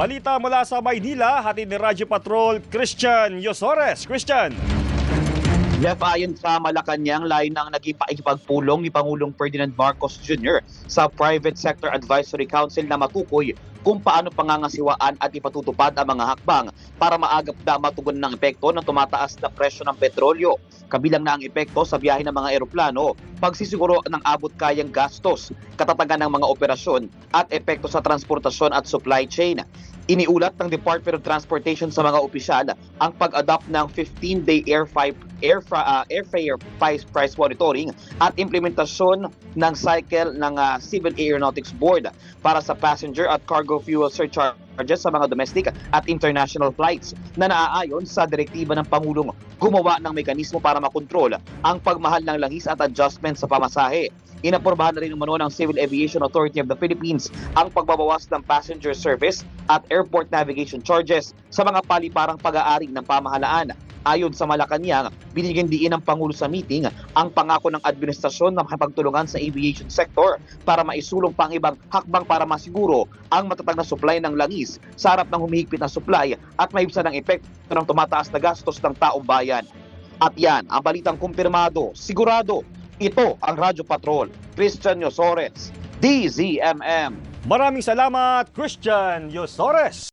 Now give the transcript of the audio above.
Balita mula sa Maynila, hatid ni Radyo Patrol Christian Yosores. Christian. Jeff, ayon sa Malacanang, layo ng naging pakikipagpulong ni Pangulong Ferdinand Marcos Jr. sa Private Sector Advisory Council na matukoy kung paano pangangasiwaan at ipatutupad ang mga hakbang para maagap na matugunan ng epekto ng tumataas na presyo ng petrolyo. Kabilang na ang epekto sa biyahe ng mga eroplano, pagsisiguro ng abot kayang gastos, katatagan ng mga operasyon at epekto sa transportasyon at supply chain. Iniulat ng Department of Transportation sa mga opisyal ang pag-adopt ng 15-day airfare price monitoring at implementasyon ng cycle ng Civil Aeronautics Board para sa passenger at cargo fuel surcharges sa mga domestic at international flights na naaayon sa direktiba ng Pangulong gumawa ng mekanismo para makontrol ang pagmahal ng langis at adjustment sa pamasahe. Inapurbahan na rin umano ng Civil Aviation Authority of the Philippines ang pagbabawas ng passenger service at airport navigation charges sa mga paliparang pag-aari ng pamahalaan. Ayon sa Malacanang, binigyan diin ng Pangulo sa meeting ang pangako ng administrasyon na makipagtulungan sa aviation sector para maisulong pang ibang hakbang para masiguro ang matatag na supply ng langis sa harap ng humihigpit na supply at maibsan ang epekto ng tumataas na gastos ng taong bayan. At yan, ang balitang kumpirmado, sigurado. Ito ang Radyo Patrol, Christian Yosores, DZMM. Maraming salamat, Christian Yosores.